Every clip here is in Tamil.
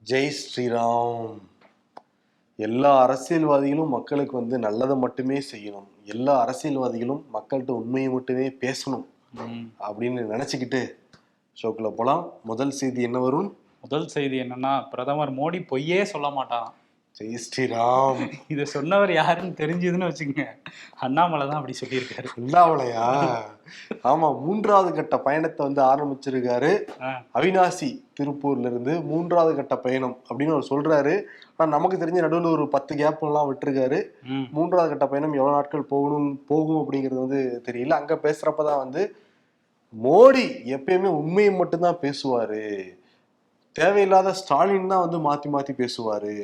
ஜெய் ஸ்ரீராம். எல்லா அரசியல்வாதிகளும் மக்களுக்கு நல்லதை மட்டுமே செய்யணும், எல்லா அரசியல்வாதிகளும் மக்கள்கிட்ட உண்மையை மட்டுமே பேசணும் அப்படின்னு நினைச்சுக்கிட்டு ஷோக்குள்ள போலாம். முதல் செய்தி என்ன வரும்? முதல் செய்தி என்னன்னா, பிரதமர் மோடி பொய்யே சொல்ல மாட்டான். ஜெய் ஸ்ரீராம். இத சொன்னவர் யாருன்னு தெரிஞ்சதுன்னு வச்சுக்கோங்க, அண்ணாமலை தான் அப்படி சொல்லியிருக்காரு. அண்ணாமலையா? ஆமா, 3வது கட்ட பயணத்தை ஆரம்பிச்சிருக்காரு. அவினாசி திருப்பூர்ல இருந்து 3வது கட்ட பயணம் அப்படின்னு அவர் சொல்றாரு. ஆனா நமக்கு தெரிஞ்ச நடுவில் ஒரு 10 கேப் எல்லாம் விட்டுருக்காரு. 3வது கட்ட பயணம் எவ்வளவு நாட்கள் போகும் அப்படிங்கிறது தெரியல. அங்க பேசுறப்பதான் மோடி எப்பயுமே உண்மையை மட்டும்தான் பேசுவாரு, தேவையில்லாத ஸ்டாலின் தான் மாத்தி மாத்தி பேசுவாரு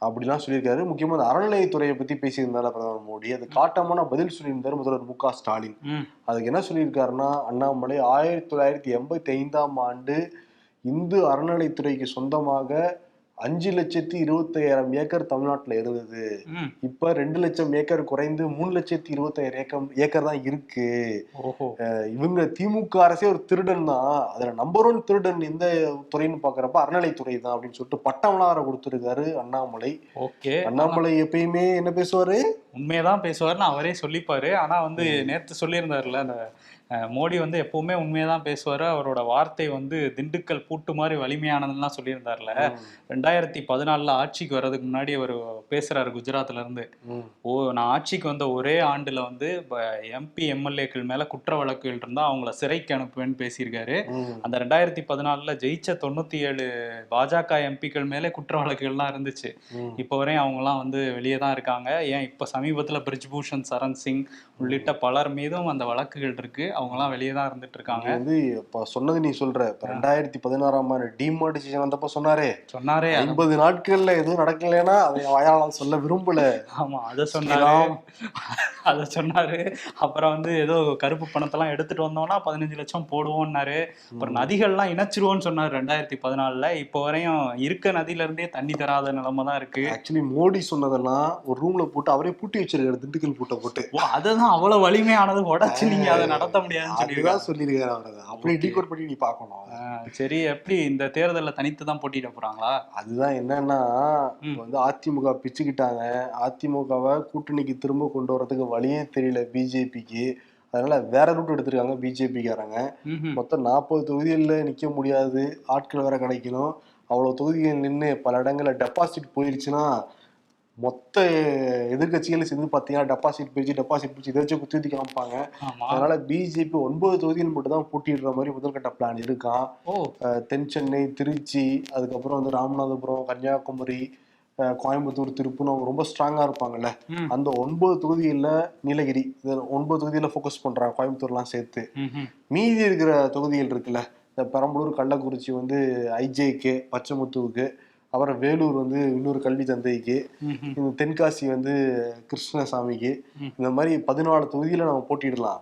அப்படிலாம் சொல்லியிருக்காரு. முக்கியமா அந்த அறநிலையத்துறையை பத்தி பேசியிருந்தாரு பிரதமர் மோடி. அது காட்டமான பதில் சொல்லியிருந்தாரு முதல்வர் மு க ஸ்டாலின். அதுக்கு என்ன சொல்லியிருக்காருன்னா, அண்ணாமலை 1985 இந்து அறநிலைத்துறைக்கு சொந்தமாக 5,25,000 ஏக்கர் தமிழ்நாட்டுல இருந்தது. இப்ப 2 லட்சம் ஏக்கர் குறைந்து 3,25,000 ஏக்கர் தான் இருக்கு. இவங்க திமுக அரசே ஒரு திருடன் தான், அதுல நம்பர் 1 திருடன் எந்த துறைன்னு பாக்குறப்ப அறநிலைத்துறை தான் அப்படின்னு சொல்லிட்டு பட்டம்லாம் கொடுத்திருக்காரு அண்ணாமலை. அண்ணாமலை எப்பயுமே என்ன பேசுவாரு? உண்மையதான் பேசுவாருன்னு அவரே சொல்லிப்பாரு. ஆனா நேத்து சொல்லியிருந்தாருல, அந்த மோடி எப்பவுமே உண்மையதான் பேசுவாரு, அவரோட வார்த்தை திண்டுக்கல் பூட்டு மாதிரி வலிமையானதுலாம் சொல்லியிருந்தாருல. 2014 ஆட்சிக்கு வர்றதுக்கு முன்னாடி அவர் பேசுறாரு குஜராத்ல இருந்து. நான் ஆட்சிக்கு வந்த ஒரே ஆண்டுல எம்பி எம்எல்ஏக்கள் மேல குற்ற வழக்குகள் இருந்தா அவங்கள சிறைக்கு அனுப்புவேன்னு பேசியிருக்காரு. அந்த 2014 ஜெயிச்ச 97 பாஜக எம்பிக்கள் மேலே குற்ற வழக்குகள்லாம் இருந்துச்சு. இப்ப வரையும் அவங்க எல்லாம் வெளியே தான் இருக்காங்க. ஏன் இப்ப சமீபத்துல பிரிஜ்பூஷன் சரண் சிங் உள்ளிட்ட பலர் மீதும் அந்த வழக்குகள் இருக்கு. அவங்க எல்லாம் வெளியே தான் இருந்துட்டு இருக்காங்க. இப்ப சொன்னது நீ சொல்ற, 2016 டிமானிட்டைசேஷன் வந்தப்ப சொன்னாரே 50 நாட்கள்ல எதுவும் நடக்கலன்னா அதை வாயால சொல்ல விரும்பல. ஆமா, அத சொன்னாரு. அப்புறம் ஏதோ கருப்பு பணத்தெல்லாம் எடுத்துட்டு வந்தோம்னா 15 லட்சம் போடுவோம்னாரு. அப்புறம் நதிகள்லாம் இணைச்சிருவோம்னு சொன்னாரு 2014. இப்போ வரையும் இருக்க நதியில இருந்தே தண்ணி தராத நிலைமை தான் இருக்கு. ஆக்சுவலி மோடி சொன்னதெல்லாம் ஒரு ரூம்ல போட்டு அவரே பூட்டி வச்சிருக்காரு, திண்டுக்கல் பூட்டை போட்டு. அதுதான் அவ்வளவு வலிமையானது, உடச்சு நீங்க அதை நடத்த முடியாதுன்னு சொல்லியிருக்காரு அவர். அப்படி டீகோட் பண்ணி நீ பாக்கணும். சரி, எப்படி இந்த தேர்தல்ல தனித்து தான் போட்டியிட போறாங்களா? அதுதான் என்னன்னா, அதிமுக பிச்சுக்கிட்டாங்க. அதிமுகவை கூட்டணிக்கு திரும்ப கொண்டு வரதுக்கு வழியே தெரியல பிஜேபிக்கு. அதனால வேற ரூட் எடுத்திருக்காங்க பிஜேபிக்காரங்க. மொத்தம் 40 தொகுதிகளில் நிக்க முடியாது, ஆட்கள் வேற கிடைக்கணும். அவ்வளவு தொகுதிகள் நின்று பல இடங்கள்ல டெபாசிட் போயிருச்சுன்னா மொத்த எதிர்கட்சிகளை சேர்ந்து பாத்தீங்கன்னா டெபாசிட் பிரிச்சு இதை வச்சு குத்தி காமிப்பாங்க. அதனால பிஜேபி 9 தொகுதிகள் மட்டும் தான் போட்டிடுற மாதிரி முதல்கட்ட பிளான் இருக்கான். தென் சென்னை, திருச்சி, அதுக்கப்புறம் ராமநாதபுரம், கன்னியாகுமரி, கோயம்புத்தூர், திருப்பூர் அவங்க ரொம்ப ஸ்ட்ராங்கா இருப்பாங்கல்ல. அந்த 9 தொகுதியில நீலகிரி 9 தொகுதியில போக்கஸ் பண்றாங்க, கோயம்புத்தூர்லாம் சேர்த்து. மீதி இருக்கிற தொகுதிகள் இருக்குல்ல, இந்த பெரம்பலூர், கள்ளக்குறிச்சி ஐஜேக்கு, பச்சைமுத்துவுக்கு, அப்புறம் வேலூர் இன்னொரு கல்வி தந்தைக்கு, இந்த தென்காசி கிருஷ்ணசாமிக்கு, இந்த மாதிரி 14 தொகுதியில நம்ம போட்டிடலாம்.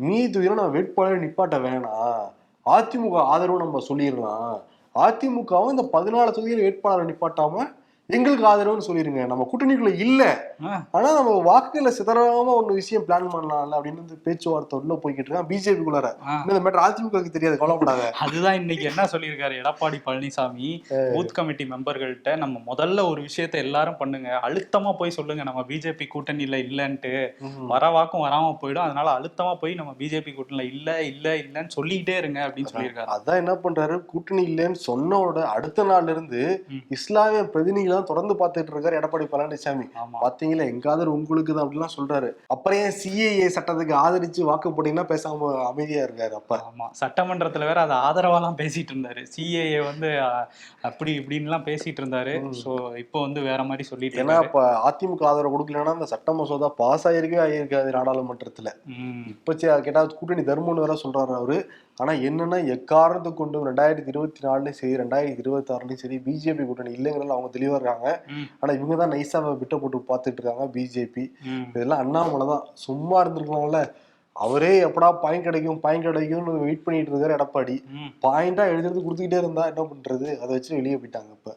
மீதி தொகுதியில நம்ம வேட்பாளர் நிப்பாட்ட வேணாம், அதிமுக ஆதரவு நம்ம சொல்லிடலாம். அதிமுகவும் இந்த 14 தொகுதியில வேட்பாளர் நிப்பாட்டாம எங்களுக்கு ஆதரவுன்னு சொல்லிருங்க, நம்ம கூட்டணிக்குள்ள இல்ல, ஆனா நம்ம வாக்குகளை சிதறாம ஒண்ணு விஷயம் பிளான் பண்ணலாம்ல அப்படின்னு பேச்சுவார்த்தை உள்ள போய்கிட்டு இருக்கான் பிஜேபிக்குள்ளார. இந்த மேட்டர் அதிமுகவுக்கு தெரியாது, கவலைப்படாத. அதுதான் இன்னைக்கு என்ன சொல்லியிருக்காரு எடப்பாடி பழனிசாமி பூத் கமிட்டி மெம்பர்கள்ட்ட, நம்ம முதல்ல ஒரு விஷயத்த எல்லாரும் பண்ணுங்க, அழுத்தமா போய் சொல்லுங்க நம்ம பிஜேபி கூட்டணியில இல்லன்ட்டு. வர வாக்கும் வராம போயிடும், அதனால அழுத்தமா போய் நம்ம பிஜேபி கூட்டணியில இல்லன்னு சொல்லிக்கிட்டே இருங்க அப்படின்னு சொல்லியிருக்காரு. அதான் என்ன பண்றாரு, கூட்டணி இல்லைன்னு சொன்னோட அடுத்த நாள்ல இருந்து இஸ்லாமிய பிரதிநிதிகள் தொடர்ந்து பார்த்துட்டு இருக்காரு எடப்பாடி பழனிசாமி. பாத்தீங்களா, எங்க ஆதரவு உங்களுக்கு தான் அப்படிலாம் சொல்றாரு. அப்புறம் ஏன் சிஏஏ சட்டத்துக்கு ஆதரிச்சு வாக்கு போட்டீங்கன்னா பேசாம அமைதியா இருக்காரு. அப்ப ஆமா, சட்டமன்றத்துல வேற அது ஆதரவாலாம் பேசிட்டு இருந்தாரு, சிஏஏ அப்படி இப்படின்னு எல்லாம் பேசிட்டு இருந்தாரு. சோ இப்போ வேற மாதிரி சொல்லிட்டு, ஏன்னா இப்ப அதிமுக ஆதரவு கொடுக்கலன்னா அந்த சட்ட மசோதா பாஸ் ஆயிருக்காது நாடாளுமன்றத்துல. இப்ப கேட்டா கூட்டணி தர்மம்னு வேற சொல்றாரு அவரு. ஆனா என்னன்னா, எக்காரணத்தை கொண்டு 2024 சரி 2026 சரி பிஜேபி கூட்டணி இல்லைங்கிறதுல அவங்க தெளிவா இருக்காங்க. ஆனா இவங்க தான் நைஸா விட்ட போட்டு பார்த்துட்டு இருக்காங்க பிஜேபி. இதெல்லாம் அண்ணாமலை தான் சும்மா இருந்திருக்கலாம்ல, அவரே எப்படா பாயிண்ட் கிடைக்கும்னு வெயிட் பண்ணிட்டு இருக்காரு எடப்பாடி. பாயிண்டா எழுதுறது கொடுத்துக்கிட்டே இருந்தா என்ன பண்றது, அதை வச்சு வெளியே போயிட்டாங்க. இப்ப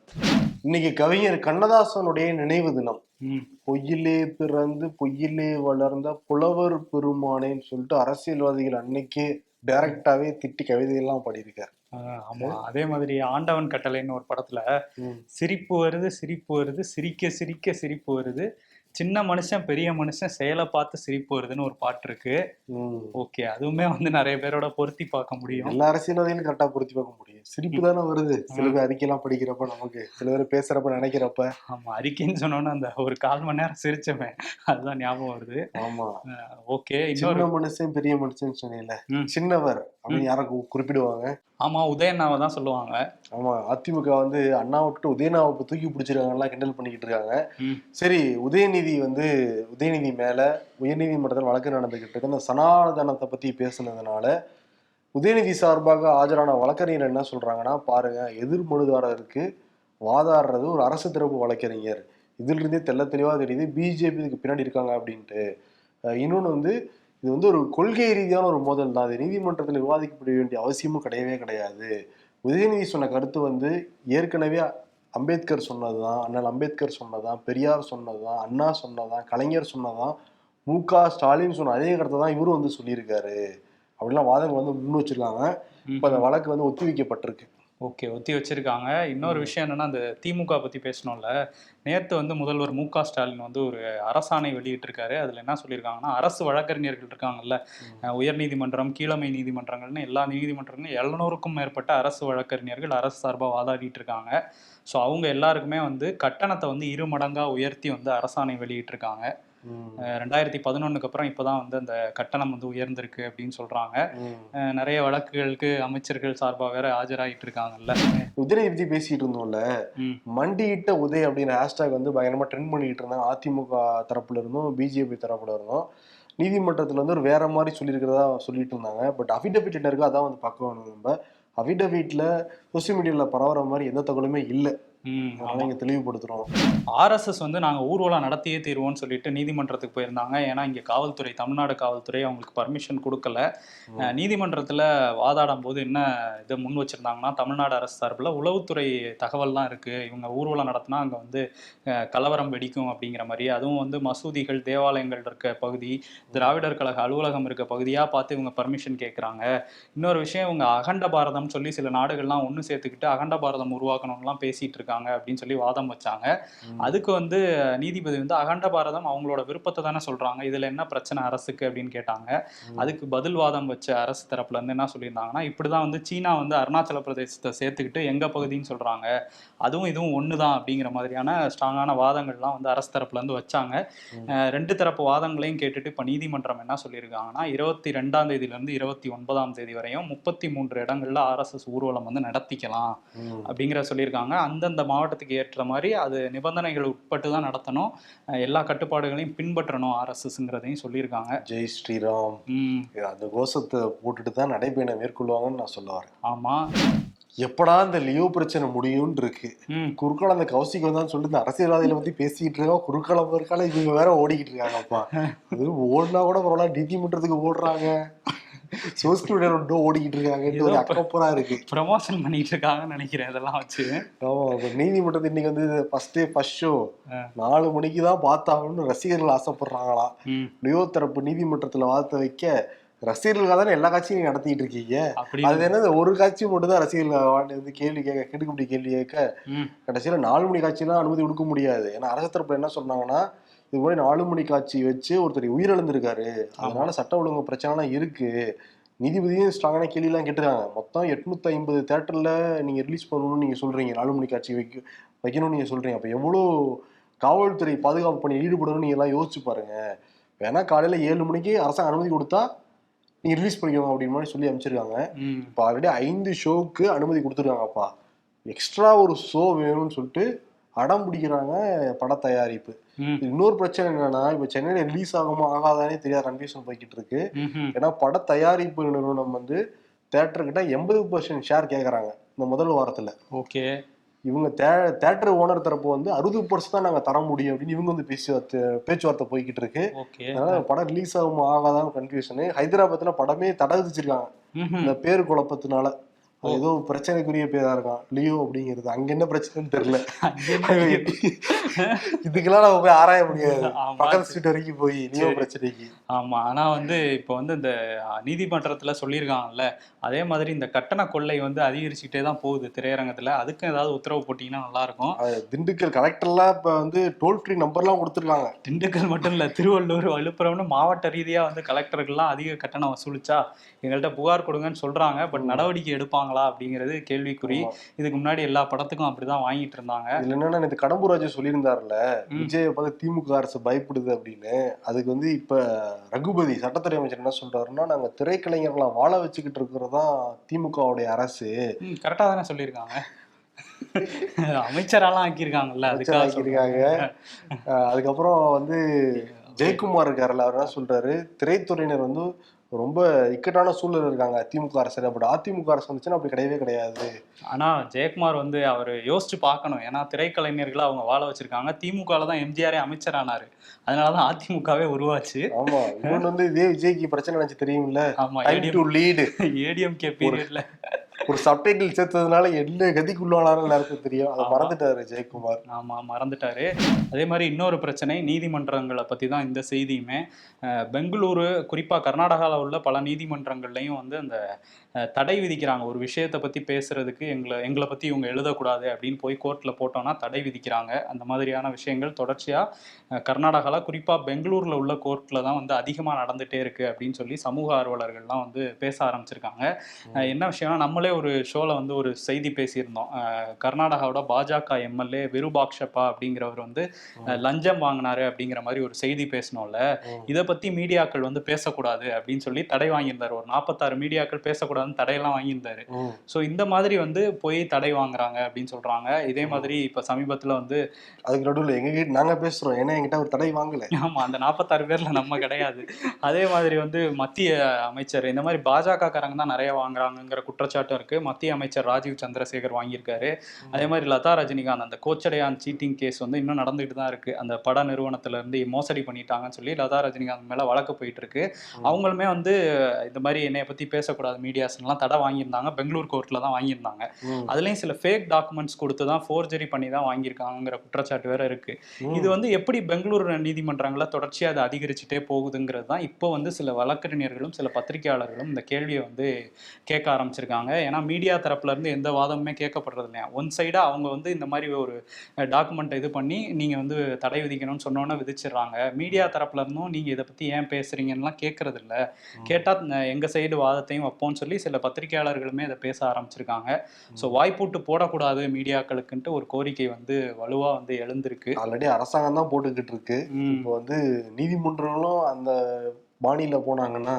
இன்னைக்கு கவிஞர் கண்ணதாசனுடைய நினைவு தினம். பொய்யிலே பிறந்து பொய்யிலே வளர்ந்த புலவர் பெருமானேன்னு சொல்லிட்டு அரசியல்வாதிகள் அன்னைக்கே டைரக்டாவே திட்டி கவிதையெல்லாம் பாடியிருக்காரு. ஆமா, அதே மாதிரி ஆண்டவன் கட்டளைன்னு ஒரு படத்துல ம். சிரிப்பு வருது சிரிப்பு வருது, சிரிக்க சிரிக்க சிரிப்பு வருது, சின்ன மனுஷன் பெரிய மனுஷன் செயலை பார்த்து சிரிப்பு வருதுன்னு ஒரு பாட்டு இருக்கு. ம். ஓகே, அதுவுமே வந்து நிறைய பேரோட பொருத்தி பார்க்க முடியும். எல்லா அரசியல்வாதிகளும் கரெக்டா பொருத்தி பார்க்க முடியும். சிரிப்பு தானே வருது. சில பேர் அறிக்கையெல்லாம் படிக்கிறப்ப நமக்கு, சில பேர் பேசுறப்ப நினைக்கிறப்ப. ஆமா, அறிக்கைன்னு சொன்னோன்னா அந்த ஒரு 1/4 மணி நேரம் சிரிச்சமே அதுதான் ஞாபகம் வருது. ஆமா. ஓகே, இன்னொரு சின்ன மனுஷன் பெரிய மனுஷன் சொன்னீங்கல்ல, ம், சின்னவர் ம். அப்படின்னு யாரை குறிப்பிடுவாங்க? ஆமா, உதயண்ணாவை தான் சொல்லுவாங்க. ஆமா, அதிமுக வந்து அண்ணாவை விட்டு உதயநாவை இப்ப தூக்கி பிடிச்சிருக்காங்கலாம் கிண்டல் பண்ணிக்கிட்டு இருக்காங்க. ம், சரி, உதயநிதி மேல உயர்நீதிமன்றத்தில் வழக்கு நடந்துகிட்டு இருக்கு. அந்த சனாதனத்தை பத்தி பேசுனதுனால உதயநிதி சார்பாக ஆஜரான வழக்கறிஞர் என்ன சொல்றாங்கன்னா, பாருங்க, எதிர் மனுதாரருக்கு வாதாடுறது ஒரு அரசு தரப்பு வழக்கறிஞர். இதுல இருந்தே தெளிவா தெரியுது பிஜேபி இதுக்கு பின்னாடி இருக்காங்க அப்படின்ட்டு. இன்னொன்னு வந்து இது வந்து ஒரு கொள்கை ரீதியான ஒரு மோதல் தான். அது நீதிமன்றத்தில் விவாதிக்கப்பட வேண்டிய அவசியமும் கிடையவே கிடையாது. உதயநிதி சொன்ன கருத்து வந்து ஏற்கனவே அம்பேத்கர் சொன்னதுதான், அண்ணல் அம்பேத்கர் சொன்னதான், பெரியார் சொன்னதுதான், அண்ணா சொன்னதான், கலைஞர் சொன்னதான், மு.க.ஸ்டாலின் சொன்ன அதே கருத்தை தான் இவரும் வந்து சொல்லியிருக்காரு அப்படிலாம் வாதங்கள் வந்து முன் வச்சிருக்காங்க. இப்ப அந்த வழக்கு வந்து ஒத்தி வைக்கப்பட்டிருக்கு. ஓகே, ஒத்தி வச்சிருக்காங்க. இன்னொரு விஷயம் என்னன்னா, அந்த திமுக பத்தி பேசணும்ல, நேத்து வந்து முதல்வர் மு.க.ஸ்டாலின் வந்து ஒரு அரசாணை வெளியிட்டிருக்காரு. அதுல என்ன சொல்லியிருக்காங்கன்னா, அரசு வழக்கறிஞர்கள் இருக்காங்கல்ல, உயர்நீதிமன்றம், கீழமை நீதிமன்றங்கள்னு எல்லா நீதிமன்றங்களும் 700க்கும் மேற்பட்ட அரசு வழக்கறிஞர்கள் அரசு சார்பா வாதாடிட்டு இருக்காங்க. ஸோ அவங்க எல்லாருக்குமே வந்து கட்டணத்தை வந்து 2 மடங்கா உயர்த்தி வந்து அரசாணை வெளியிட்டிருக்காங்க. 2011க்கு அப்புறம் இப்போதான் வந்து அந்த கட்டணம் வந்து உயர்ந்திருக்கு அப்படின்னு சொல்றாங்க. நிறைய வழக்குகளுக்கு அமைச்சர்கள் சார்பா வேற ஆஜராகிட்டு இருக்காங்கல்ல. உதயநிதி பத்தி பேசிட்டு இருந்தோம்ல, மண்டியிட்ட உதய் அப்படின்ற ஹேஷ்டாக் வந்து பயங்கரமா ட்ரெண்ட் பண்ணிட்டு இருந்தாங்க. அதிமுக தரப்புல இருந்தும் பிஜேபி தரப்புல இருந்தும் நீதிமன்றத்துல வந்து ஒரு வேற மாதிரி சொல்லியிருக்கிறதா சொல்லிட்டு இருந்தாங்க. பட் அஃபிடவிட் என்ன இருக்கோ அதான் வந்து பார்க்க வேணும். நம்ம அஃபிடவிட்ல சோசியல் மீடியால பரவுற மாதிரி எந்த தகவலுமே இல்லை. அதனால இங்க தெளிவுபடுத்துறோம். RSS வந்து நாங்க ஊர்வலம் நடத்தியே தீர்வோம்னு சொல்லிட்டு நீதிமன்றத்துக்கு போயிருந்தாங்க. ஏன்னா இங்க காவல்துறை, தமிழ்நாடு காவல்துறை அவங்களுக்கு பர்மிஷன் கொடுக்கல. நீதிமன்றத்துல வாதாடும் போது என்ன இதை முன் வச்சிருந்தாங்கன்னா, தமிழ்நாடு அரசு சார்பில் உளவுத்துறை தகவல்லாம் இருக்கு, இவங்க ஊர்வலம் நடத்தினா அங்க வந்து கலவரம் வெடிக்கும் அப்படிங்கிற மாதிரி, அதுவும் வந்து மசூதிகள், தேவாலயங்கள் இருக்க பகுதி, திராவிடர் கழக அலுவலகம் இருக்க பகுதியா பார்த்து இவங்க பர்மிஷன் கேட்குறாங்க. இன்னொரு விஷயம், இவங்க அகண்ட பாரதம் சொல்லி சில நாடுகள்லாம் ஒன்று சேர்த்துக்கிட்டு அகண்ட பாரதம் உருவாக்கணும்லாம் பேசிட்டு இருக்காங்க அப்படின்னு சொல்லி வாதம் வச்சாங்க. அதுக்கு வந்து நீதிபதி வந்து அகண்ட பாரதம் அவங்களோட விருப்பத்தை தானே சொல்றாங்க, இதுல என்ன பிரச்சனை அரசுக்கு அப்படின்னு கேட்டாங்க. அதுக்கு பதில் வாதம் வச்ச அரசு தரப்புல இருந்து என்ன சொல்லியிருந்தாங்கன்னா, இப்படிதான் வந்து சீனா வந்து அருணாச்சல பிரதேசத்தை சேர்த்துக்கிட்டு எங்க பகுதின்னு சொல்றாங்க, அதுவும் இதுவும் ஒண்ணுதான் அப்படிங்கிற மாதிரியான ஸ்ட்ராங்கான வாதங்கள்லாம் வந்து அரசு தரப்புல இருந்து வச்சாங்க. 2 தரப்பு வாதங்களையும் கேட்டுட்டு இப்ப நீதிமன்றம் என்ன சொல்லியிருக்காங்கன்னா, 22ஆம் தேதியிலிருந்து 29ஆம் தேதி வரையும் 33 இடங்கள்ல RSS ஊர்வலம் வந்து நடத்திக்கலாம் அப்படிங்கிற சொல்லியிருக்காங்க. அந்தந்த மாவட்டத்துக்கு ஏற்ற மாதிரி அது நிபந்தனைகள் உட்பட்டு தான் நடத்தணும், எல்லா கட்டுப்பாடுகளையும் பின்பற்றணும் RSSங்கிறதையும் சொல்லியிருக்காங்க. ஜெய் ஸ்ரீராம் அந்த கோஷத்தை போட்டுட்டு தான் நடைபயணம் மேற்கொள்வாங்கன்னு நான் சொல்ல வரேன். ஆமா, எப்படா இந்த லியோ பிரச்சனை முடியும்னு இருக்கு. குறுக்கால அந்த கௌசிக் வந்தான்னு சொல்லிட்டு இந்த அரசியல்வாதிகளை பத்தி பேசிட்டு இருக்கோம். குறுக்கால இவங்க வேற ஓடிக்கிட்டு இருக்காங்கப்பா. அது ஓடினா கூட பரவாயில்ல, நீதிமன்றத்துக்கு ஓடுறாங்க, ஓடிக்கிட்டு இருக்காங்க, அக்கப்பரா இருக்கு. ப்ரமோஷன் பண்ணிட்டு இருக்காங்கன்னு நினைக்கிறேன் இதெல்லாம் வச்சு. ஆமா, நீதிமன்றத்தை இன்னைக்கு வந்து ஃபர்ஸ்ட் ஷோ 4 மணிக்கு தான் பார்த்தாங்கன்னு ரசிகர்கள் ஆசைப்படுறாங்களாம். லியோ தரப்பு நீதிமன்றத்துல வார்த்தை வைக்க ரசிகர்களுக்காக தானே எல்லா காட்சியும் நடத்திட்டு இருக்கீங்க. அது என்ன ஒரு காட்சி மட்டும் தான் ரசிகர்கள் வந்து கேள்வி கேட்க கேள்வி கேட்க கடைசியில 4 மணி காட்சியெல்லாம் அனுமதி கொடுக்க முடியாது. ஏன்னா அரசு தரப்புல என்ன சொன்னாங்கன்னா, இது மாதிரி 4 மணி காட்சி வச்சு ஒருத்தர் உயிரிழந்திருக்காரு, அதனால சட்ட ஒழுங்கு பிரச்சனை இருக்கு. நீதிபதியும் ஸ்ட்ராங்கான கேள்வி எல்லாம் கேட்டுருக்காங்க. மொத்தம் 850 தியேட்டர்ல நீங்க ரிலீஸ் பண்ணணும்னு நீங்க சொல்றீங்க, 4 மணி காட்சி வைக்கணும்னு நீங்க சொல்றீங்க. அப்ப எவ்வளவு காவல்துறை பாதுகாப்பு பணி ஈடுபடணும்னு நீங்க எல்லாம் யோசிச்சு பாருங்க. வேணா காலையில 7 மணிக்கு அரசாங்கம் அனுமதி கொடுத்தா நீங்க ரிலீஸ் பண்ணிக்கோங்க அப்படின்னு மாதிரி சொல்லி அமைச்சிருக்காங்க. இப்போ ஆல்ரெடி 5 ஷோக்கு அனுமதி கொடுத்துருக்காங்கப்பா. எக்ஸ்ட்ரா ஒரு ஷோ வேணும்னு சொல்லிட்டு அடம் பிடிக்கிறாங்க பட தயாரிப்பு. இன்னொரு பிரச்சனை என்னன்னா, இப்ப சென்னையில ரிலீஸ் ஆகுமா ஆகாதானே தெரியாத கன்ஃபியூஷன் போய்கிட்டு இருக்கு. ஏன்னா பட தயாரிப்பு நிறுவனம் வந்து தியேட்டர் கிட்ட 80% ஷேர் கேட்கறாங்க இந்த முதல் வாரத்துல. ஓகே, இவங்க தியேட்டர் ஓனர் தரப்பு வந்து 60% தான் நாங்க தர முடியும் அப்படின்னு இவங்க வந்து பேச்சுவார்த்தை போய்கிட்டு இருக்கு. அதனால படம் ரிலீஸ் ஆகுமா ஆகாதான் கன்ஃபியூஷனு. ஹைதராபாத்ல படமே தடை விதிச்சிருக்காங்க இந்த பேரு குழப்பத்தினால. ஏதோ பிரச்சனைக்குரிய பேரா இருக்கான் லியோ அப்படிங்கிறது. அங்க என்ன பிரச்சனைன்னு தெரியல. இதுக்கெல்லாம் நம்ம போய் ஆராய முடியாது, பக்கத்து ஸ்ட்ரீட் வரைக்கும் போய் லியோ பிரச்சனைக்கு. ஆமா, ஆனா வந்து இப்போ வந்து இந்த நீதிமன்றத்துல சொல்லியிருக்காங்கல்ல, அதே மாதிரி இந்த கட்டண கொள்ளை வந்து அதிகரிச்சுட்டே தான் போகுது திரையரங்கத்துல. அதுக்கும் ஏதாவது உத்தரவு போட்டீங்கன்னா நல்லா இருக்கும். திண்டுக்கல் கலெக்டர்லாம் இப்ப வந்து டோல் ஃப்ரீ நம்பர்லாம் கொடுத்துருக்காங்க. திண்டுக்கல் மட்டும் இல்ல, திருவள்ளூர், விழுப்புரம்னு மாவட்ட ரீதியா வந்து கலெக்டர்கள்லாம் அதிக கட்டணம் வசூலிச்சா எங்கள்கிட்ட புகார் கொடுங்கன்னு சொல்றாங்க. பட் நடவடிக்கை எடுப்பாங்களா அப்படிங்கிறது கேள்விக்குறி. இதுக்கு முன்னாடி எல்லா படத்துக்கும் அப்படிதான் வாங்கிட்டு இருந்தாங்க. இதுல என்னன்னா, இந்த கடம்பூர் ராஜு சொல்லியிருந்தாருல, விஜயை பார்த்து திமுக அரசு பயப்படுது அப்படின்னு. அதுக்கு வந்து இப்ப ரகுபதி சட்டத்துறை அமைச்சர் என்ன சொல்றாருன்னா, நாங்க திரைக்கலைஞர்களை வாழ வச்சுக்கிட்டு இருக்கிறதா திமுகவுடைய அரசு. கரெக்டா தானே சொல்லியிருக்காங்க. அமைச்சராலாம் ஆக்கியிருக்காங்கல்ல, ஆக்கியிருக்காங்க. அதுக்கப்புறம் வந்து ஜெயக்குமார் இருக்காருல்ல, அவர் என்ன சொல்றாரு, திரைத்துறையினர் வந்து ரொம்ப இக்கட்டான சூழல் இருக்காங்க திமுக அரசு. அப்படி அதிமுக அரசு வந்துச்சுன்னா அப்படி கிடையவே கிடையாது. ஆனா ஜெயக்குமார் வந்து அவர் யோசிச்சு பார்க்கணும். ஏன்னா திரைக்கலைஞர்களை அவங்க வாழ வச்சிருக்காங்க. திமுகல தான் எம்ஜிஆரே அமைச்சர் ஆனாரு. அதனாலதான் அதிமுகவே உருவாச்சு. ஆமா, இன்னொன்னு வந்து இதே விஜய்க்கு பிரச்சனை நினைச்சு தெரியும்ல. ஆமா, ஏடிஎம்கே பீரியட்ல ஒரு சப்டைட்டில் சேர்த்ததுனால என்ன கதிக்குள்ளானாலும் எல்லாருக்கும் தெரியும். அதை மறந்துட்டாரு ஜெயக்குமார். ஆமா, மறந்துட்டாரு. அதே மாதிரி இன்னொரு பிரச்சனை நீதிமன்றங்களை பத்தி தான் இந்த செய்தியுமே. பெங்களூரு, குறிப்பா கர்நாடகாவில் உள்ள பல நீதிமன்றங்கள்லையும் வந்து அந்த தடை விதிக்கிறாங்க. ஒரு விஷயத்தை பத்தி பேசுறதுக்கு எங்களை பத்தி இவங்க எழுதக்கூடாது அப்படின்னு போய் கோர்ட்ல போட்டோம்னா தடை விதிக்கிறாங்க. அந்த மாதிரியான விஷயங்கள் தொடர்ச்சியா கர்நாடகால, குறிப்பா பெங்களூர்ல உள்ள கோர்ட்ல தான் வந்து அதிகமா நடந்துட்டே இருக்கு அப்படின்னு சொல்லி சமூக ஆர்வலர்கள்லாம் வந்து பேச ஆரம்பிச்சிருக்காங்க. என்ன விஷயம்னா, நம்மளே ஒரு ஷோல வந்து ஒரு செய்தி பேசியிருந்தோம். கர்நாடகாவோட பாஜக எம்எல்ஏ விருபாக்ஷப்பா அப்படிங்கிறவர் வந்து லஞ்சம் வாங்கினாரு அப்படிங்கிற மாதிரி ஒரு செய்தி பேசணும்ல. இதை பத்தி மீடியாக்கள் வந்து பேசக்கூடாது அப்படின்னு சொல்லி தடை வாங்கியிருந்தாரு. ஒரு 46 மீடியாக்கள் பேசக்கூடாதுன்னு தடையெல்லாம் வாங்கியிருந்தாரு. ஸோ இந்த மாதிரி வந்து போய் தடை வாங்குறாங்க அப்படின்னு சொல்றாங்க. இதே மாதிரி இப்ப சமீபத்துல வந்து அதுக்கு நடுவில் எங்ககிட்ட நாங்க பேசுறோம், ஏன்னா என்கிட்ட ஒரு தடை வாங்கல. ஆமா, அந்த 46 பேர்ல நம்ம கிடையாது. அதே மாதிரி வந்து மத்திய அமைச்சர், இந்த மாதிரி பாஜக காரங்க தான் நிறைய வாங்குறாங்கிற குற்றச்சாட்டும் இருக்கு. மத்திய அமைச்சர் ராஜீவ் சந்திரசேகர் வாங்கியிருக்காரு. அதே மாதிரி லதா ரஜினிகாந்த் அந்த கோச்சடையான் சீட்டிங் கேஸ் வந்து இன்னும் நடந்துகிட்டு தான் இருக்கு. அந்த பட நிறுவனத்துல இருந்து மோசடி பண்ணிட்டாங்கன்னு சொல்லி லதா ரஜினிகாந்த் மேல வழக்கு போயிட்டு இருக்கு. அவங்களுமே வந்து இந்த மாதிரி என்னைய பத்தி பேசக்கூடாது மீடியாஸ்லாம் தடை வாங்கியிருந்தாங்க. பெங்களூர் கோர்ட்ல தான் வாங்கியிருந்தாங்க. அதுலயும் சில ஃபேக் டாக்குமெண்ட்ஸ் கொடுத்து தான் ஃபோர்ஜரி பண்ணி தான் வாங்கியிருக்காங்கிற குற்றச்சாட்டு வேற இருக்கு. இது வந்து எப்படி பெங்களூர் நீதிமன்றங்களை தொடர்ச்சியா அது அதிகரிச்சுட்டே போகுதுங்கிறது தான் இப்போ வந்து சில வழக்கறிஞர்களும் சில பத்திரிகையாளர்களும் இந்த கேள்வியை வந்து கேட்க ஆரம்பிச்சிருக்காங்க. ஏன்னா மீடியா தரப்புல இருந்து எந்த வாதமுமே கேட்கப்படுறது இல்லையா. ஒன் சைடா அவங்க வந்து இந்த மாதிரி ஒரு டாக்குமெண்ட் இது பண்ணி நீங்க வந்து தடை விதிக்கணும்னு சொன்னோன்னே விதிச்சிடுறாங்க. மீடியா தரப்புல இருந்தும் நீங்க இதை பத்தி ஏன் பேசுறீங்கன்னுலாம் கேட்கறது இல்லை. கேட்டா எங்க சைடு வாதத்தையும் வைப்போம்னு சொல்லி சில பத்திரிகையாளர்களுமே இதை பேச ஆரம்பிச்சிருக்காங்க. ஸோ வாய்ப்பூட்டு போடக்கூடாது மீடியாக்களுக்குன்ட்டு ஒரு கோரிக்கை வந்து வலுவா வந்து எழுந்திருக்கு. ஆல்ரெடி அரசாங்கம் தான் போட்டுக்கிட்டு இருக்கு. இப்போ வந்து நீதிமன்றங்களும் அந்த பாணியில போனாங்கன்னா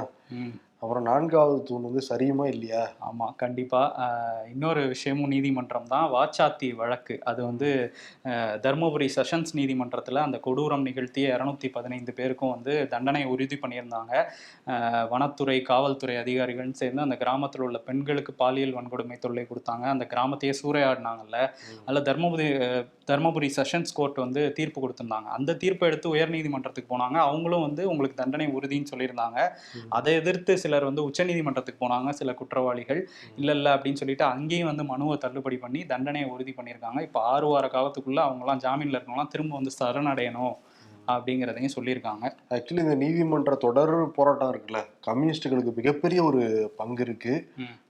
அப்புறம் 4வது தூண் வந்து சரியுமா இல்லையா? ஆமா, கண்டிப்பா. இன்னொரு விஷயமும் நீதிமன்றம் தான், வாச்சாத்தி வழக்கு. அது வந்து தர்மபுரி செஷன்ஸ் நீதிமன்றத்தில் அந்த கொடூரம் நிகழ்த்திய 215 பேருக்கும் வந்து தண்டனை உறுதி பண்ணியிருந்தாங்க. வனத்துறை, காவல்துறை அதிகாரிகள்னு சேர்ந்து அந்த கிராமத்தில் உள்ள பெண்களுக்கு பாலியல் வன்கொடுமை தொல்லை கொடுத்தாங்க. அந்த கிராமத்தையே சூறையாடினாங்கல்ல. அதில் தர்மபுரி செஷன்ஸ் கோர்ட் வந்து தீர்ப்பு கொடுத்துருந்தாங்க. அந்த தீர்ப்பை எடுத்து உயர் நீதிமன்றத்துக்கு போனாங்க. அவங்களும் வந்து உங்களுக்கு தண்டனை உறுதின்னு சொல்லியிருந்தாங்க. அதை எதிர்த்து சிலர் வந்து உச்சநீதிமன்றத்துக்கு போனாங்க. சில குற்றவாளிகள் இல்ல அப்படின்னு சொல்லிட்டு அங்கேயும் வந்து மனுவை தள்ளுபடி பண்ணி தண்டனையை உறுதி பண்ணியிருக்காங்க. இப்போ 6 வார காலத்துக்குள்ள அவங்கலாம் ஜாமீன்ல இருக்கவங்களாம் திரும்ப வந்து சரணடையணும் அப்படிங்கிறதையும் சொல்லியிருக்காங்க. ஆக்சுவலி இந்த நீதிமன்ற தொடர் போராட்டம் இருக்குல்ல, கம்யூனிஸ்டுகளுக்கு மிகப்பெரிய ஒரு பங்கு இருக்கு.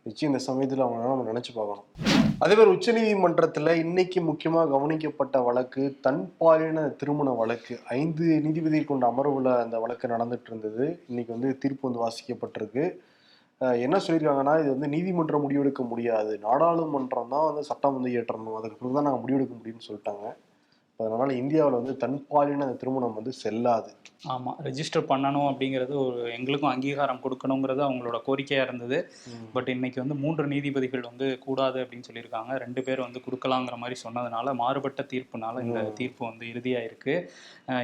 நிச்சயம் இந்த சமயத்தில் அவங்க நம்ம நினைச்சு பார்க்கணும். அதே மாதிரி உச்ச நீதிமன்றத்தில் இன்னைக்கு முக்கியமாக கவனிக்கப்பட்ட வழக்கு தன்பாலின திருமண வழக்கு. 5 நீதிபதிகள் கொண்ட அமர்வுல அந்த வழக்கு நடந்துட்டு இருந்தது. இன்னைக்கு வந்து தீர்ப்பு வந்து வாசிக்கப்பட்டிருக்கு. என்ன சொல்லியிருக்காங்கன்னா, இது வந்து நீதிமன்றம் முடிவெடுக்க முடியாது, நாடாளுமன்றம் தான் வந்து சட்டம் வந்து இயற்றணும், அதுக்கு பிறகு தான் நாங்கள் முடிவெடுக்க முடியும்னு சொல்லிட்டாங்க. அதனால இந்தியாவில் வந்து தன்பாலின திருமணம் வந்து செல்லாது. ஆமாம், ரெஜிஸ்டர் பண்ணணும் அப்படிங்கிறது ஒரு எங்களுக்கும் அங்கீகாரம் கொடுக்கணுங்கிறது அவங்களோட கோரிக்கையாக இருந்தது. பட் இன்னைக்கு வந்து 3 நீதிபதிகள் வந்து கூடாது அப்படின்னு சொல்லியிருக்காங்க. 2 பேர் வந்து கொடுக்கலாங்கிற மாதிரி சொன்னதுனால மாறுபட்ட தீர்ப்புனால இந்த தீர்ப்பு வந்து இறுதியாக இருக்கு.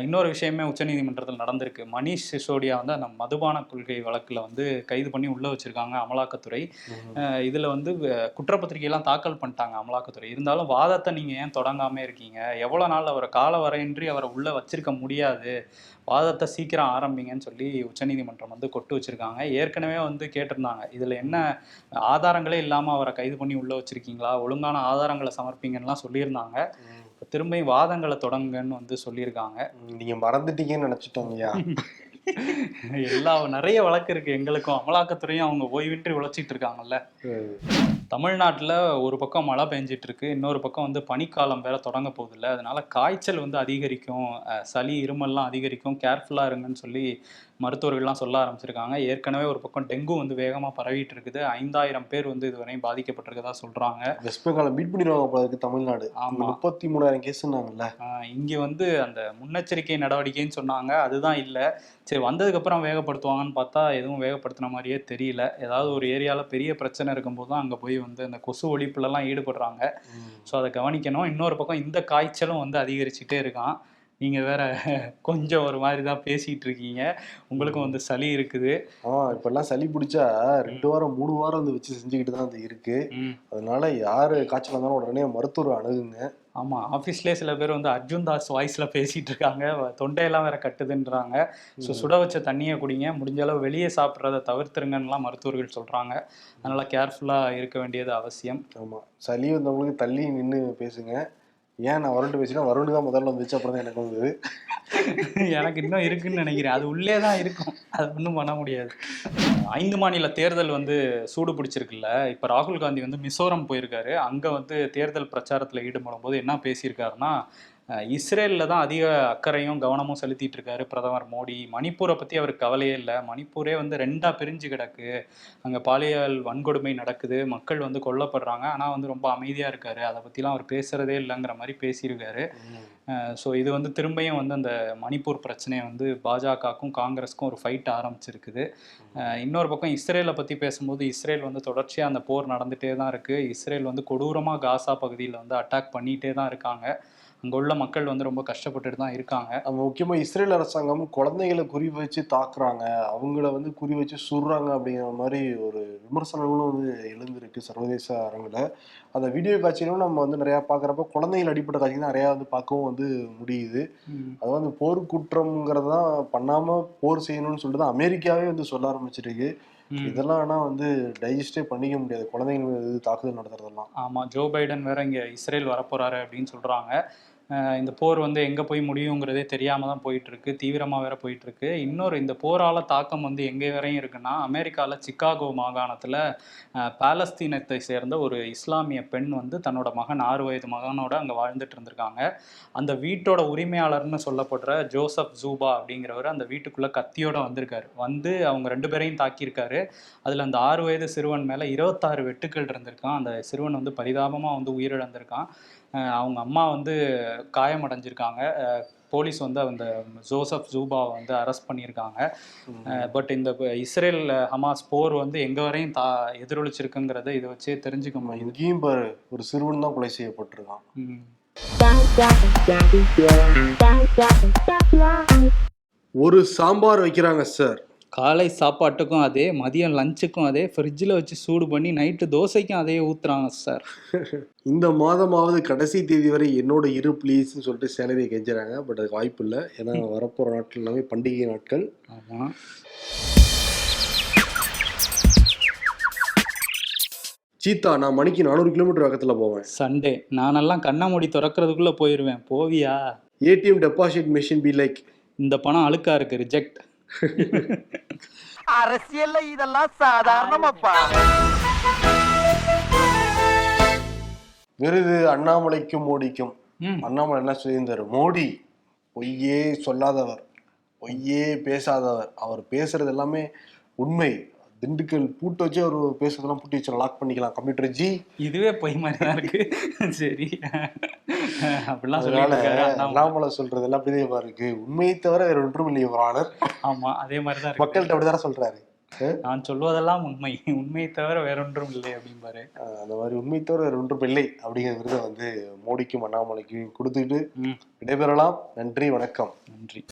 இன்னொரு விஷயமே உச்சநீதிமன்றத்தில் நடந்திருக்கு. மணிஷ் சிசோடியா வந்து அந்த மதுபான கொள்கை வழக்கில் வந்து கைது பண்ணி உள்ளே வச்சிருக்காங்க அமலாக்கத்துறை. இதில் வந்து குற்றப்பத்திரிகையெல்லாம் தாக்கல் பண்ணிட்டாங்க அமலாக்கத்துறை. இருந்தாலும் வாதத்தை நீங்கள் ஏன் தொடங்காமல் இருக்கீங்க, எவ்வளோ நாள் அதனால் அவரை காலவரையின்றி அவரை உள்ளே வச்சிருக்க முடியாது, வாதத்தை சீக்கிரம் ஆரம்பிங்கன்னு சொல்லி உச்சநீதிமன்றம் வந்து கொட்டு வச்சிருக்காங்க. ஏற்கனவே வந்து கேட்டிருந்தாங்க, இதில் என்ன ஆதாரங்களே இல்லாமல் அவரை கைது பண்ணி உள்ளே வச்சிருக்கீங்களா, ஒழுங்கான ஆதாரங்களை சமர்ப்பிங்கன்னுலாம் சொல்லியிருந்தாங்க. திரும்பியும் வாதங்களை தொடங்குங்கன்னு வந்து சொல்லியிருக்காங்க. நீங்க மறந்துட்டீங்கன்னு நினைச்சிட்டோங்கய்யா. நிறைய வழக்கு இருக்கு எங்களுக்கும், அமலாக்கத்துறையும் அவங்க ஓய்வின்றி உழைச்சிட்டு இருக்காங்கல்ல. தமிழ்நாட்டில் ஒரு பக்கம் மழை பெஞ்சிட்டு இருக்கு, இன்னொரு பக்கம் வந்து பனிக்காலம் வேற தொடங்க போகுது இல்லை, அதனால காய்ச்சல் வந்து அதிகரிக்கும், சளி இருமல்லாம் அதிகரிக்கும், கேர்ஃபுல்லாக இருங்கன்னு சொல்லி மருத்துவர்கள்லாம் சொல்ல ஆரம்பிச்சிருக்காங்க. ஏற்கனவே ஒரு பக்கம் டெங்கு வந்து வேகமாக பரவிட்டு இருக்குது, 5000 பேர் வந்து இதுவரையும் பாதிக்கப்பட்டிருக்கதா சொல்றாங்க. வெஸ்ட் பெங்காலை மீட் பண்ணிடுவாங்க போல இருக்கு தமிழ்நாடு. ஆமா, 33,000 கேஸ்னாங்கல்ல. இங்க வந்து அந்த முன்னெச்சரிக்கை நடவடிக்கைன்னு சொன்னாங்க, அதுதான் இல்லை. சரி, வந்ததுக்கப்புறம் வேகப்படுத்துவாங்கன்னு பார்த்தா எதுவும் வேகப்படுத்தின மாதிரியே தெரியல. ஏதாவது ஒரு ஏரியாவில் பெரிய பிரச்சனை இருக்கும்போது தான் அங்கே போய் வந்து அந்த கொசு ஒழிப்புலலாம் ஈடுபடுறாங்க. ஸோ அதை கவனிக்கணும். இன்னொரு பக்கம் இந்த காய்ச்சலும் வந்து அதிகரிச்சுட்டே இருக்கான். நீங்கள் வேற கொஞ்சம் ஒரு மாதிரி தான் பேசிகிட்டு இருக்கீங்க, உங்களுக்கும் வந்து சளி இருக்குது. இப்பெல்லாம் சளி பிடிச்சா 2 வாரம் 3 வாரம் வந்து வச்சு செஞ்சுக்கிட்டு தான் அது இருக்கு. அதனால யாரு காய்ச்சல் வந்தாலும் உடனே மருத்துவர் அணுகுங்க. ஆமாம், ஆஃபீஸ்லேயே சில பேர் வந்து அர்ஜுன் தாஸ் வாய்ஸில் பேசிகிட்டு இருக்காங்க, தொண்டையெல்லாம் வேற கட்டுதுன்றாங்க. ஸோ சுட வச்ச தண்ணியை குடிங்க, முடிஞ்ச அளவு வெளியே சாப்பிட்றத தவிர்த்துருங்கன்னெலாம் மருத்துவர்கள் சொல்கிறாங்க. அதனால் கேர்ஃபுல்லாக இருக்க வேண்டியது அவசியம். ஆமாம், சளி வந்தவங்களுக்கு தள்ளி நின்று பேசுங்க. ஏன் நான் வருண்டு பேசினா வருண்டு தான் முதல்ல வந்துச்சு, அப்புறம் தான் எனக்கு வந்தது. எனக்கு இன்னும் இருக்குன்னு நினைக்கிறேன், அது உள்ளே தான் இருக்கும், அது ஒன்றும் பண்ண முடியாது. 5 மாநில தேர்தல் வந்து சூடு பிடிச்சிருக்குல்ல. இப்போ ராகுல் காந்தி வந்து மிசோரம் போயிருக்காரு. அங்கே வந்து தேர்தல் பிரச்சாரத்தில் ஈடுபடும் போது என்ன பேசியிருக்காருன்னா, இஸ்ரேலில் தான் அதிக அக்கறையும் கவனமும் செலுத்திட்டு இருக்காரு பிரதமர் மோடி. மணிப்பூரை பற்றி அவருக்கு கவலையே இல்லை, மணிப்பூரே வந்து 2ஆக பிரிஞ்சு கிடக்கு, அங்கே பாலியல் வன்கொடுமை நடக்குது, மக்கள் வந்து கொல்லப்படுறாங்க, ஆனால் வந்து ரொம்ப அமைதியாக இருக்காரு, அதை பற்றிலாம் அவர் பேசுகிறதே இல்லைங்கிற மாதிரி பேசியிருக்காரு. ஸோ இது வந்து திரும்பியும் வந்து அந்த மணிப்பூர் பிரச்சனையை வந்து பாஜகவுக்கும் காங்கிரஸுக்கும் ஒரு ஃபைட் ஆரம்பிச்சிருக்குது. இன்னொரு பக்கம் இஸ்ரேலை பற்றி பேசும்போது, இஸ்ரேல் வந்து தொடர்ச்சியாக அந்த போர் நடந்துகிட்டே தான் இருக்குது. இஸ்ரேல் வந்து கொடூரமாக காசா பகுதியில் வந்து அட்டாக் பண்ணிகிட்டே தான் இருக்காங்க. அங்கே உள்ள மக்கள் வந்து ரொம்ப கஷ்டப்பட்டுட்டு தான் இருக்காங்க. முக்கியமாக இஸ்ரேல் அரசாங்கம் குழந்தைகளை குறி வச்சு தாக்குறாங்க, அவங்கள வந்து குறி வச்சு சுடுறாங்க அப்படிங்கிற மாதிரி ஒரு விமர்சனங்களும் வந்து எழுந்திருக்கு சர்வதேச அரங்கில். அந்த வீடியோ காட்சியிலும் நம்ம வந்து நிறையா பார்க்குறப்ப குழந்தைகள் அடிப்பட்ட காட்சி தான் நிறையா வந்து பார்க்கவும் வந்து முடியுது. அது வந்து போர் குற்றம்ங்கிறது தான், பண்ணாமல் போர் செய்யணும்னு சொல்லிட்டு தான் அமெரிக்காவே வந்து சொல்ல ஆரம்பிச்சிருக்கு. இதெல்லாம் ஆனால் வந்து டைஜஸ்டே பண்ணிக்க முடியாது, குழந்தைகள் மீது தாக்குதல் நடத்துறதெல்லாம். ஆமாம், ஜோ பைடன் வேற இங்கே இஸ்ரேல் வரப்போறாரு அப்படின்னு சொல்கிறாங்க. இந்த போர் வந்து எங்கே போய் முடியுங்கிறதே தெரியாமல் தான் போயிட்டுருக்கு, தீவிரமாக வேற போயிட்டுருக்கு. இன்னொரு இந்த போரால் தாக்கம் வந்து எங்கே வரையும் இருக்குன்னா, அமெரிக்காவில் சிக்காகோ மாகாணத்தில் பாலஸ்தீனத்தை சேர்ந்த ஒரு இஸ்லாமிய பெண் வந்து தன்னோட மகன் 6 வயது மகனோட அங்கே வாழ்ந்துட்டு இருந்திருக்காங்க. அந்த வீட்டோட உரிமையாளர்னு சொல்லப்படுற ஜோசப் ஜூபா அப்படிங்கிறவர் அந்த வீட்டுக்குள்ளே கத்தியோட வந்திருக்காரு. வந்து அவங்க 2 பேரையும் தாக்கியிருக்காரு. அதில் அந்த 6 வயது சிறுவன் மேலே 26 வெட்டுக்கள் இருந்திருக்கான். அந்த சிறுவன் வந்து பரிதாபமாக வந்து உயிரிழந்திருக்கான். அவங்க அம்மா வந்து காயமடைஞ்சிருக்காங்க. போலீஸ் வந்து அந்த ஜோசப் ஜூபாவை வந்து அரெஸ்ட் பண்ணியிருக்காங்க. பட் இந்த இஸ்ரேல் ஹமாஸ் போர் வந்து எங்கே வரையும் எதிரொலிச்சிருக்குங்கிறத இதை வச்சே தெரிஞ்சுக்க முடியும். இங்கேயும் பாரு, ஒரு சிறுவன் தான் கொலை செய்யப்பட்டிருக்கான். ஒரு சாம்பார் வைக்கிறாங்க சார், காலை சாப்பாட்டுக்கும் அதே, மதியம் லஞ்சுக்கும் அதே, ஃப்ரிட்ஜில் வச்சு சூடு பண்ணி நைட்டு தோசைக்கும் அதே ஊற்றுறாங்க சார். இந்த மாதமாவது கடைசி தேதி வரை என்னோட இரு ப்ளீஸ்ன்னு சொல்லிட்டு சேலரியை கெஞ்சுறாங்க. பட் அதுக்கு வாய்ப்பு இல்லை, ஏன்னா வரப்போகிற நாட்கள் எல்லாமே பண்டிகை நாட்கள். ஆமாம். சீத்தா, நான் மணிக்கு 400 கிலோமீட்டர் வேகத்தில் போவேன். சண்டே நானெல்லாம் கண்ண மூடி திறக்கிறதுக்குள்ளே போயிடுவேன், போவியா? ATM deposit machine be like, இந்த பணம் அழுக்கா இருக்கு, ரிஜெக்ட். அரசியல்ல இதெல்லாம் சாதாரணமாப்பா. விருது அண்ணாமலைக்கும் மோடிக்கும். அண்ணாமலை என்ன சொல்லியிருந்தாரு, மோடி பொய்யே சொல்லாதவர், பொய்யே பேசாதவர், அவர் பேசுறது எல்லாமே உண்மை, திண்டுக்கல் பூட்டு வச்சு அவர் பேசுறதெல்லாம் பூட்டி வச்சு லாக் பண்ணிக்கலாம் கம்ப்யூட்டர் ஜி. இதுவே பொய் மாதிரி தான் இருக்கு. சரி, அப்படிலாம் அண்ணாமலை சொல்றது எல்லாம் அப்படிதேவா இருக்கு, உண்மையை தவிர வேற ஒன்றும் இல்லை யுவர். ஆமா, அதே மாதிரிதான் மக்கள்கிட்ட அப்படிதானே சொல்றாரு, நான் சொல்வதெல்லாம் உண்மை, உண்மையை தவிர வேற ஒன்றும் இல்லை அப்படிம்பாரு. அந்த மாதிரி உண்மையை தவிர வேற ஒன்றும் இல்லை அப்படிங்கிற விருதை வந்து மோடிக்கும் அண்ணாமலைக்கும் கொடுத்துட்டு விடைபெறலாம். நன்றி, வணக்கம். நன்றி.